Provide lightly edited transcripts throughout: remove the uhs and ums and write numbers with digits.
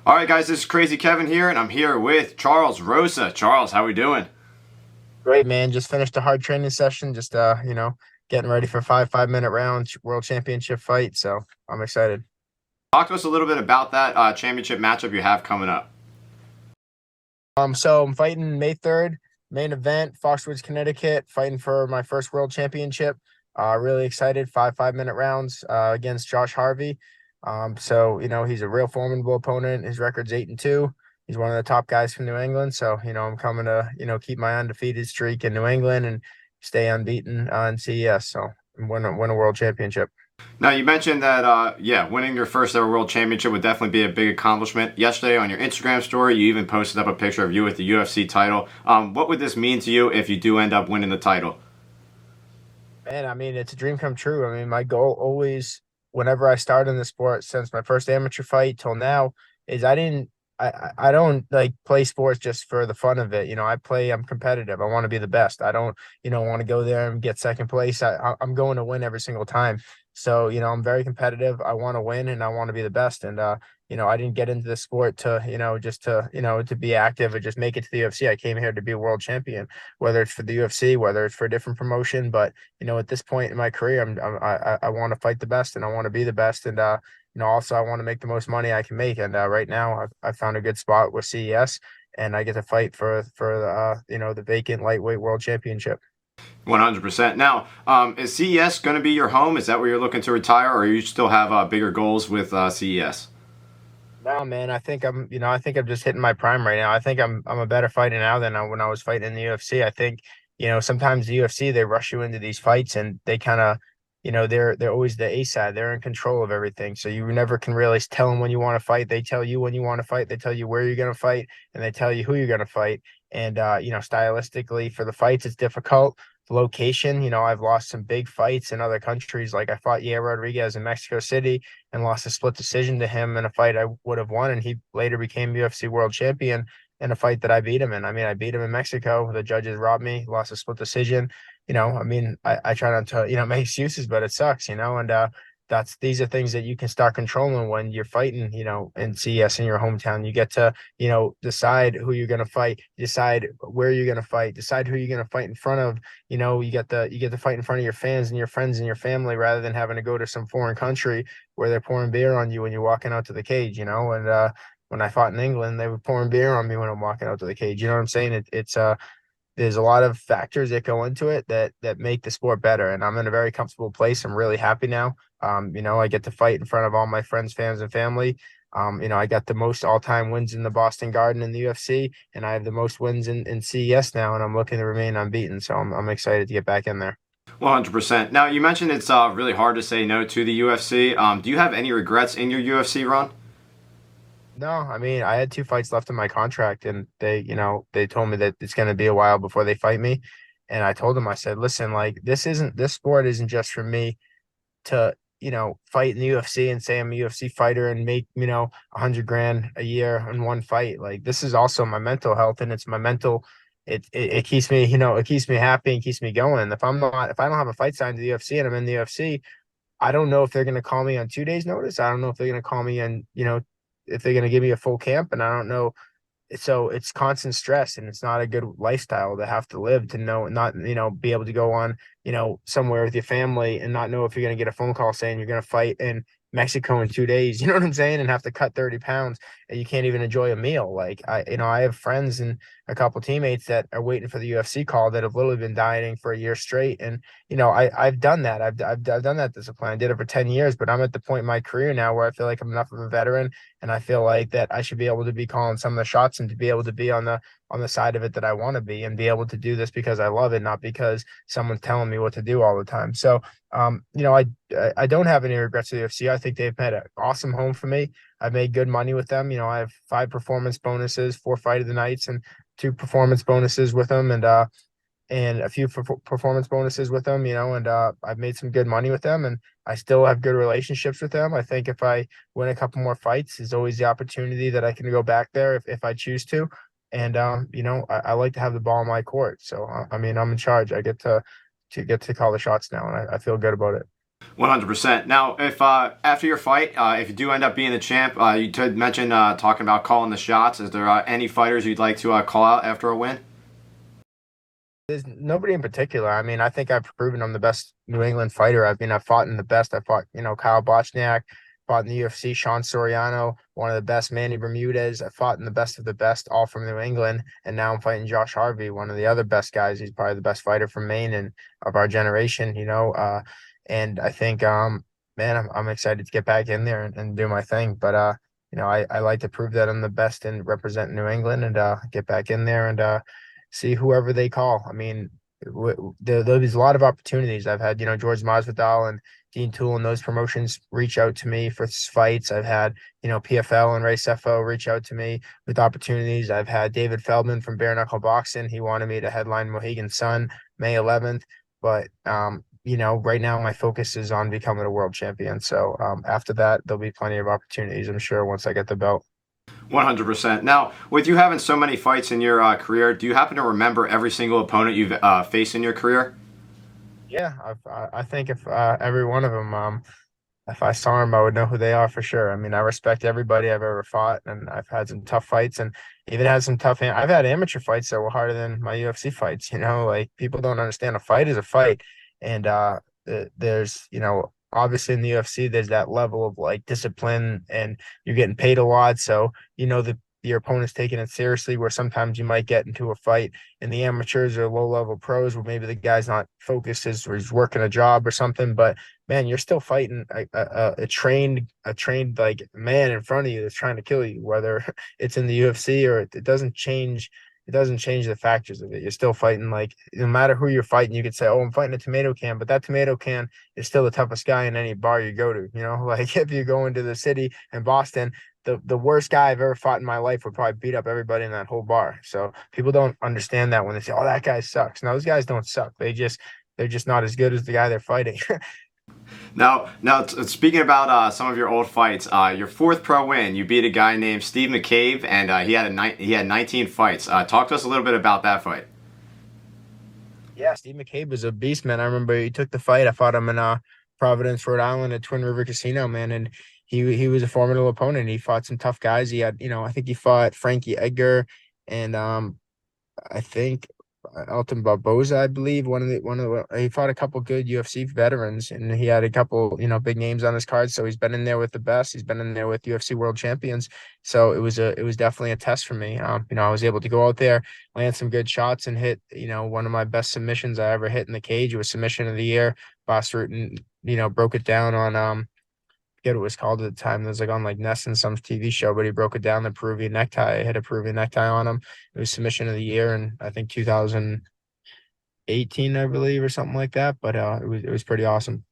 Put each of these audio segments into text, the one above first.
All right, guys, this is Crazy Kevin here, and I'm here with Charles Rosa. Charles, how we doing? Great, man. Just finished a hard training session. Just getting ready for five-minute round world championship fight. So I'm excited. Talk to us a little bit about that championship matchup you have coming up. So I'm fighting May 3rd, main event, Foxwoods, Connecticut, fighting for my first world championship. Really excited. Five-minute rounds against Josh Harvey. He's a real formidable opponent. His record's 8-2. He's one of the top guys from New England. So, I'm coming to, keep my undefeated streak in New England and stay unbeaten in CES. So win a world championship. Now, you mentioned that, winning your first ever world championship would definitely be a big accomplishment. Yesterday on your Instagram story, you even posted up a picture of you with the UFC title. What would this mean to you if you do end up winning the title? Man, I mean, it's a dream come true. I mean, my goal always, whenever I started in the sport, since my first amateur fight till now, is I don't like play sports just for the fun of it. I'm competitive. I want to be the best. I don't, want to go there and get second place. I'm going to win every single time. So, I'm very competitive. I want to win and I want to be the best. And, I didn't get into the sport to, just to, to be active or just make it to the UFC. I came here to be a world champion, whether it's for the UFC, whether it's for a different promotion. But, at this point in my career, I want to fight the best and I want to be the best. And, also I want to make the most money I can make. And right now I found a good spot with CES and I get to fight for the vacant lightweight world championship. 100%. Now, is CES going to be your home? Is that where you're looking to retire, or you still have bigger goals with CES? No, man, I think I'm just hitting my prime right now. I think I'm a better fighter now than when I was fighting in the UFC. I think, sometimes the UFC they rush you into these fights and they kind of, they're always the A side. They're in control of everything. So you never can really tell them when you want to fight. They tell you when you want to fight. They tell you where you're going to fight and they tell you who you're going to fight. And stylistically for the fights, it's difficult. The location, I've lost some big fights in other countries. Like I fought Yair Rodriguez in Mexico City and lost a split decision to him in a fight I would have won. And he later became UFC world champion in a fight that I beat him in. I mean, I beat him in Mexico. The judges robbed me, lost a split decision. I try not to, make excuses, but it sucks, and these are things that you can start controlling when you're fighting, in CS in your hometown. You get to, decide who you're gonna fight, decide where you're gonna fight, decide who you're gonna fight in front of. You get to fight in front of your fans and your friends and your family rather than having to go to some foreign country where they're pouring beer on you when you're walking out to the cage, and when I fought in England, they were pouring beer on me when I'm walking out to the cage. You know what I'm saying? It's there's a lot of factors that go into it that make the sport better. And I'm in a very comfortable place. I'm really happy now. I get to fight in front of all my friends, fans, and family. I got the most all-time wins in the Boston Garden in the UFC, and I have the most wins in CES now, and I'm looking to remain unbeaten. So I'm excited to get back in there. 100%. Now, you mentioned it's really hard to say no to the UFC. Do you have any regrets in your UFC run? No, I mean, I had two fights left in my contract, and they told me that it's going to be a while before they fight me. And I told them, I said, listen, like this sport isn't just for me to, fight in the UFC and say I'm a UFC fighter and make, 100 grand a year in one fight. Like this is also my mental health and it's my mental, it keeps me, it keeps me happy and keeps me going. If I don't have a fight signed to the UFC and I'm in the UFC, I don't know if they're going to call me on 2 days notice. I don't know if they're going to call me on, if they're going to give me a full camp, and I don't know. So it's constant stress and it's not a good lifestyle to have to live, to know not, be able to go on, somewhere with your family and not know if you're going to get a phone call saying you're going to fight in Mexico in 2 days. You know what I'm saying? And have to cut 30 pounds and you can't even enjoy a meal. Like I have friends and a couple teammates that are waiting for the UFC call that have literally been dieting for a year straight. And I've done that. I've done that discipline. I did it for 10 years, but I'm at the point in my career now where I feel like I'm enough of a veteran and I feel like that I should be able to be calling some of the shots and to be able to be on the side of it that I want to be and be able to do this because I love it, not because someone's telling me what to do all the time. So, I don't have any regrets with the UFC. I think they've made an awesome home for me. I've made good money with them. I have 5 performance bonuses, 4 fight of the nights, and 2 performance bonuses with them, and a few performance bonuses with them. And I've made some good money with them, and I still have good relationships with them. I think if I win a couple more fights, there's always the opportunity that I can go back there if I choose to. And I like to have the ball in my court. So I mean, I'm in charge. I get to call the shots now, and I feel good about it. 100%. Now, if after your fight, if you do end up being the champ, you did mention talking about calling the shots. Is there any fighters you'd like to call out after a win? There's nobody in particular. I mean, I think I've proven I'm the best New England fighter. I mean, I've fought in the best. I fought, Kyle Bochniak, fought in the UFC, Sean Soriano, one of the best, Manny Bermudez. I fought in the best of the best, all from New England. And now I'm fighting Josh Harvey, one of the other best guys. He's probably the best fighter from Maine and of our generation, and I think, man, I'm excited to get back in there and do my thing. But, I like to prove that I'm the best in representing New England and get back in there and see whoever they call. I mean, there's a lot of opportunities. I've had, George Masvidal and Dean Toole and those promotions reach out to me for fights. I've had, PFL and Ray Sefo reach out to me with opportunities. I've had David Feldman from Bare Knuckle Boxing. He wanted me to headline Mohegan Sun May 11th. But, right now my focus is on becoming a world champion. So after that, there'll be plenty of opportunities, I'm sure, once I get the belt. 100%. Now, with you having so many fights in your career, do you happen to remember every single opponent you've faced in your career? Yeah, I think if every one of them, if I saw them, I would know who they are for sure. I mean, I respect everybody I've ever fought, and I've had some tough fights, and even had some tough. I've had amateur fights that were harder than my UFC fights. Like people don't understand a fight is a fight, and there's obviously in the UFC there's that level of like discipline, and you're getting paid a lot, so that your opponent's taking it seriously. Where sometimes you might get into a fight and the amateurs or low level pros where maybe the guy's not focused or he's working a job or something, but man, you're still fighting a trained like man in front of you that's trying to kill you, whether it's in the UFC or it doesn't change. It doesn't change the factors of it. You're still fighting, like no matter who you're fighting, you could say, "Oh, I'm fighting a tomato can," but that tomato can is still the toughest guy in any bar you go to. Like if you go into the city in Boston, the worst guy I've ever fought in my life would probably beat up everybody in that whole bar. So people don't understand that when they say, "Oh, that guy sucks." No, those guys don't suck. They're just not as good as the guy they're fighting. Now, speaking about some of your old fights, your fourth pro win, you beat a guy named Steve McCabe, and he had 19 fights. Talk to us a little bit about that fight. Yeah, Steve McCabe was a beast, man. I remember he took the fight. I fought him in Providence, Rhode Island at Twin River Casino, man, and he was a formidable opponent. He fought some tough guys. He had, I think he fought Frankie Edgar and I think Elton Barboza, I believe, he fought a couple good UFC veterans, and he had a couple big names on his card. So he's been in there with the best. He's been in there with UFC world champions. So it was definitely a test for me. I was able to go out there, land some good shots, and hit one of my best submissions I ever hit in the cage. It was submission of the year. Boss Rutan, broke it down on forget what it was called at the time. It was like on like Ness and some TV show, but he broke it down the Peruvian necktie. I hit a Peruvian necktie on him. It was submission of the year, and I think 2018, I believe, or something like that. But it was pretty awesome.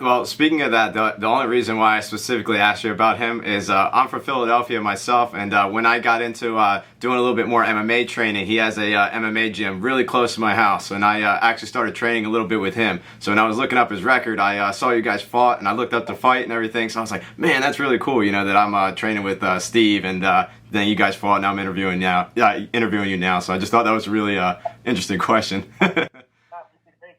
Well, speaking of that, the only reason why I specifically asked you about him is I'm from Philadelphia myself, and when I got into doing a little bit more MMA training, he has a MMA gym really close to my house, and I actually started training a little bit with him. So when I was looking up his record, I saw you guys fought, and I looked up the fight and everything, so I was like, man, that's really cool, that I'm training with Steve, and then you guys fought, and I'm interviewing you now, so I just thought that was a really interesting question.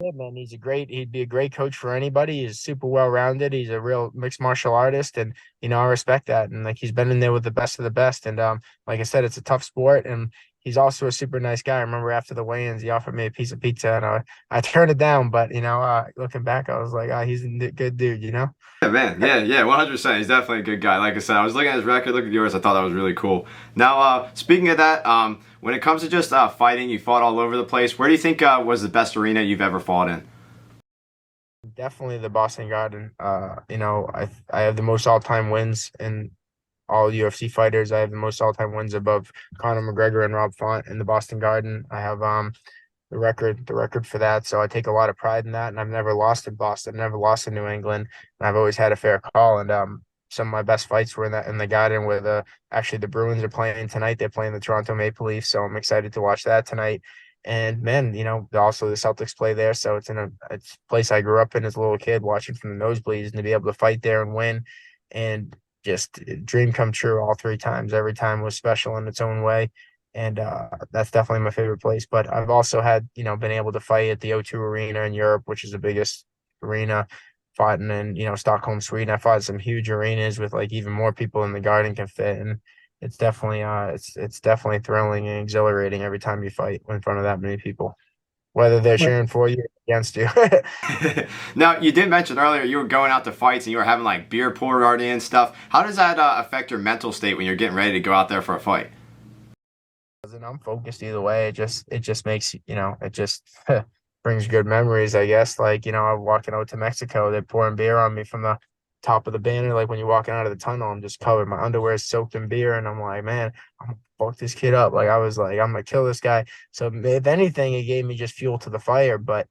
Kid, man, he'd be a great coach for anybody. He's super well rounded. He's a real mixed martial artist, and I respect that. And like he's been in there with the best of the best. And like I said, it's a tough sport, and he's also a super nice guy. I remember after the weigh-ins, he offered me a piece of pizza, and I turned it down. But looking back, I was like, he's a good dude. Yeah, man. Yeah, 100%. He's definitely a good guy. Like I said, I was looking at his record, look at yours. I thought that was really cool. Now, speaking of that, when it comes to just fighting, you fought all over the place. Where do you think was the best arena you've ever fought in? Definitely the Boston Garden. I have the most all-time wins in all UFC fighters. I have the most all-time wins above Conor McGregor and Rob Font in the Boston Garden. I have the record for that. So I take a lot of pride in that. And I've never lost in Boston, never lost in New England. And I've always had a fair call. And some of my best fights were in the Garden with actually the Bruins are playing tonight. They're playing the Toronto Maple Leafs. So I'm excited to watch that tonight. And man, also the Celtics play there. So it's it's a place I grew up in as a little kid watching from the nosebleeds, and to be able to fight there and win and just dream come true all three times. Every time was special in its own way. And that's definitely my favorite place. But I've also had, been able to fight at the O2 Arena in Europe, which is the biggest arena. fought in Stockholm, Sweden. I fought in some huge arenas with like even more people than the garden can fit, and it's definitely thrilling and exhilarating every time you fight in front of that many people, whether they're cheering for you or against you. Now, you did mention earlier you were going out to fights and you were having like beer pour party and stuff. How does that affect your mental state when you're getting ready to go out there for a fight? And I'm focused either way. It just makes it just brings good memories, I guess. Like, I'm walking out to Mexico, they're pouring beer on me from the top of the banner. Like when you're walking out of the tunnel, I'm just covered. My underwear is soaked in beer, and I'm like, man, I'm gonna fuck this kid up. Like I was like, I'm gonna kill this guy. So if anything, it gave me just fuel to the fire. But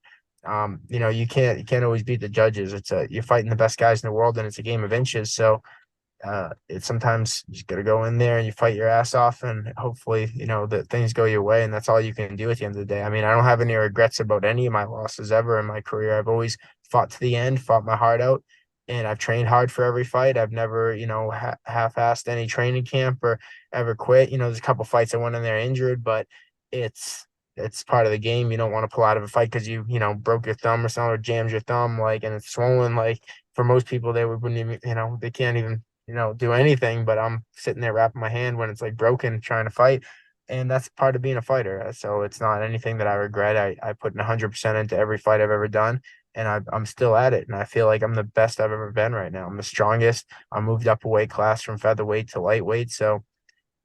you can't always beat the judges. You're fighting the best guys in the world, and it's a game of inches. So it's sometimes you just got to go in there and you fight your ass off, and hopefully that things go your way, and that's all you can do at the end of the day. I mean, I don't have any regrets about any of my losses ever in my career. I've always fought to the end, fought my heart out, and I've trained hard for every fight. I've never half-assed any training camp or ever quit. There's a couple fights I went in there injured, but it's it's part of the game. You don't want to pull out of a fight because you broke your thumb or something, or jammed your thumb, like, and it's swollen. Like, for most people, they wouldn't even, they can't even do anything, but I'm sitting there wrapping my hand when it's like broken trying to fight. And that's part of being a fighter. So it's not anything that I regret. I put in 100% into every fight I've ever done, and I'm still at it. And I feel like I'm the best I've ever been right now. I'm the strongest. I moved up a weight class from featherweight to lightweight. So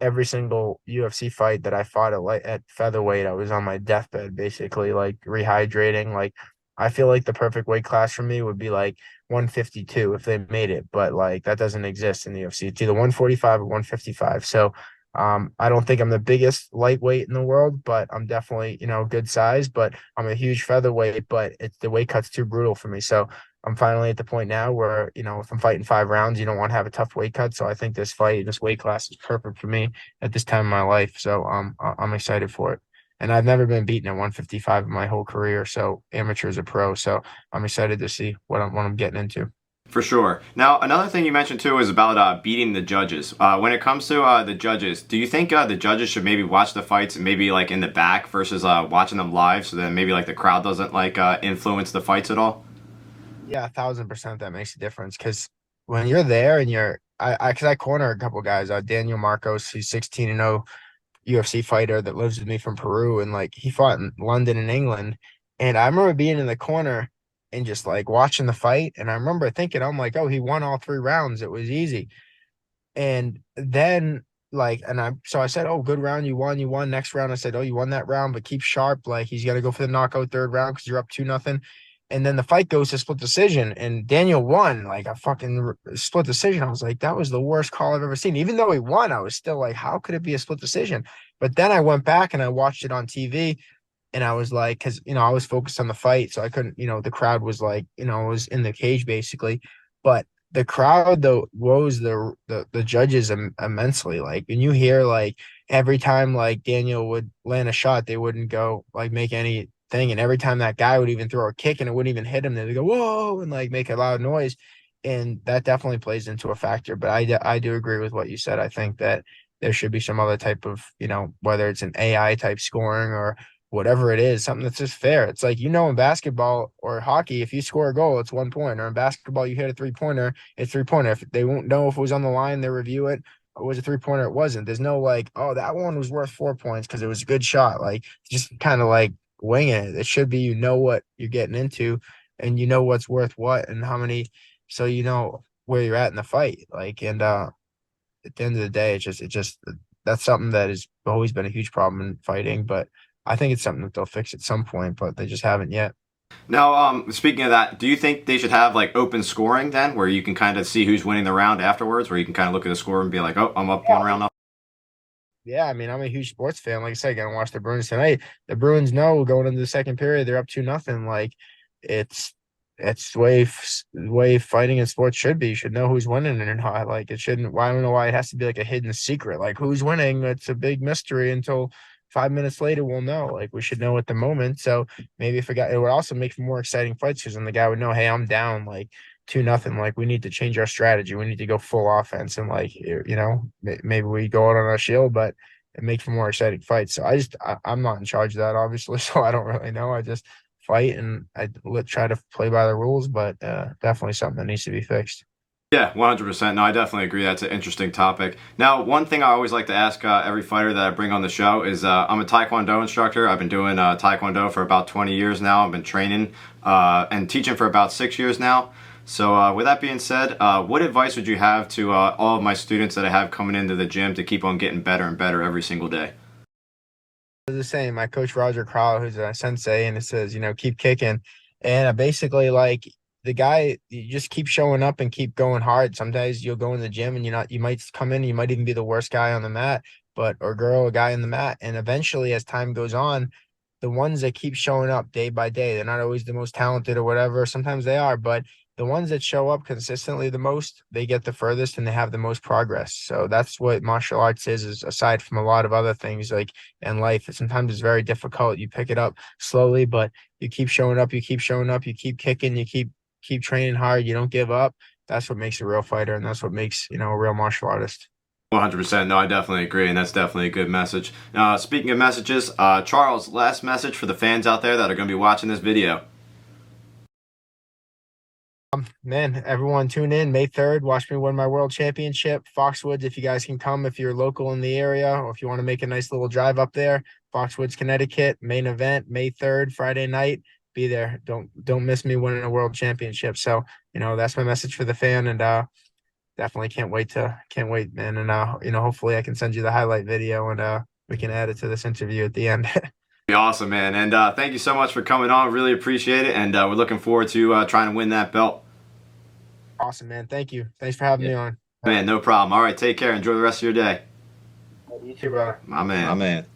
every single UFC fight that I fought at featherweight, I was on my deathbed, basically, like rehydrating. Like, I feel like the perfect weight class for me would be like 152 if they made it, but like that doesn't exist in the UFC. It's either 145 or 155. So I don't think I'm the biggest lightweight in the world, but I'm definitely, good size, but I'm a huge featherweight, but the weight cut's too brutal for me. So I'm finally at the point now where, if I'm fighting 5 rounds, you don't want to have a tough weight cut. So I think this weight class is perfect for me at this time in my life. So I'm excited for it. And I've never been beaten at 155 in my whole career. So amateur as a pro. So I'm excited to see what I'm getting into. For sure. Now, another thing you mentioned too is about beating the judges. When it comes to the judges, do you think the judges should maybe watch the fights maybe like in the back versus watching them live, so then maybe like the crowd doesn't like influence the fights at all? Yeah, 1,000% that makes a difference. Because when you're there and because I corner a couple guys, Daniel Marcos, he's 16-0 UFC fighter that lives with me from Peru, and like he fought in London and England. And I remember being in the corner and just like watching the fight. And I remember thinking, I'm like, oh, he won all 3 rounds. It was easy. And then so I said, oh, good round, you won, you won. Next round, I said, oh, you won that round, but keep sharp. Like, he's gonna go for the knockout third round because you're up 2-0. And then the fight goes to split decision, and Daniel won like a fucking split decision. I was like, that was the worst call I've ever seen. Even though he won, I was still like, how could it be a split decision? But then I went back and I watched it on TV, and I was like, because I was focused on the fight, so I couldn't. The crowd was like, was in the cage basically, but the crowd though woes the judges immensely. Like, and you hear like every time like Daniel would land a shot, they wouldn't go like make anything, and every time that guy would even throw a kick and it wouldn't even hit him, they'd go whoa and like make a loud noise, and that definitely plays into a factor. But I do agree with what you said. I think that there should be some other type of whether it's an AI type scoring or whatever it is, something that's just fair. It's like, in basketball or hockey, if you score a goal, it's 1 point. Or in basketball, you hit a 3-pointer, it's 3-pointer. If they won't know if it was on the line, they review it. It was a 3-pointer, it wasn't. There's no like, oh, that one was worth 4 points because it was a good shot. Like, just kind of like wing it. It should be what you're getting into, and what's worth what and how many, so where you're at in the fight. Like, and at the end of the day, it just that's something that has always been a huge problem in fighting. But I think it's something that they'll fix at some point, but they just haven't yet. Now, speaking of that, do you think they should have like open scoring then, where you can kind of see who's winning the round afterwards, where you can kind of look at the score and be like, oh, I'm up 1 round up? Yeah, I mean, I'm a huge sports fan. Like I said, gonna watch the Bruins tonight. The Bruins know going into the second period, they're up 2-0. Like, it's it's the way fighting in sports should be. You should know who's winning and not. Like, it shouldn't. Well, I don't know why it has to be like a hidden secret. Like, who's winning? It's a big mystery until 5 minutes later we'll know. Like, we should know at the moment. So maybe if it would also make for more exciting fights, because then the guy would know, hey, I'm down like 2-0. Like, we need to change our strategy. We need to go full offense, and like, maybe we go out on our shield, but it makes for more exciting fights. So I'm not in charge of that, obviously. So I don't really know. I just fight, and I try to play by the rules, but definitely something that needs to be fixed. Yeah, 100%. No, I definitely agree. That's an interesting topic. Now, one thing I always like to ask every fighter that I bring on the show is I'm a Taekwondo instructor. I've been doing Taekwondo for about 20 years now. I've been training and teaching for about 6 years now. So with that being said, what advice would you have to all of my students that I have coming into the gym to keep on getting better and better every single day? The same. I coach Roger Crawl, who's a sensei, and it says, keep kicking. And I basically like the guy, you just keep showing up and keep going hard. Sometimes you'll go in the gym and you might come in, you might even be the worst guy on the mat, or girl, a guy in the mat. And eventually, as time goes on, the ones that keep showing up day by day, they're not always the most talented or whatever. Sometimes they are, but the ones that show up consistently the most, they get the furthest and they have the most progress. So that's what martial arts is aside from a lot of other things like in life. Sometimes it's very difficult. You pick it up slowly, but you keep showing up, you keep showing up, you keep kicking, you keep training hard, you don't give up. That's what makes a real fighter, and that's what makes, a real martial artist. 100%. No, I definitely agree, and that's definitely a good message. Speaking of messages, Charles, last message for the fans out there that are going to be watching this video. Man, everyone tune in May 3rd. Watch me win my world championship. Foxwoods, if you guys can come, if you're local in the area, or if you want to make a nice little drive up there, Foxwoods, Connecticut, main event, May 3rd, Friday night. Be there. Don't miss me winning a world championship. So, that's my message for the fan, and definitely can't wait, man. And hopefully I can send you the highlight video, and we can add it to this interview at the end. Be awesome, man. And thank you so much for coming on. Really appreciate it, and we're looking forward to trying to win that belt. Awesome, man. Thank you. Thanks for having me on. Man, no problem. All right, take care. Enjoy the rest of your day. You too, brother. My man. My man.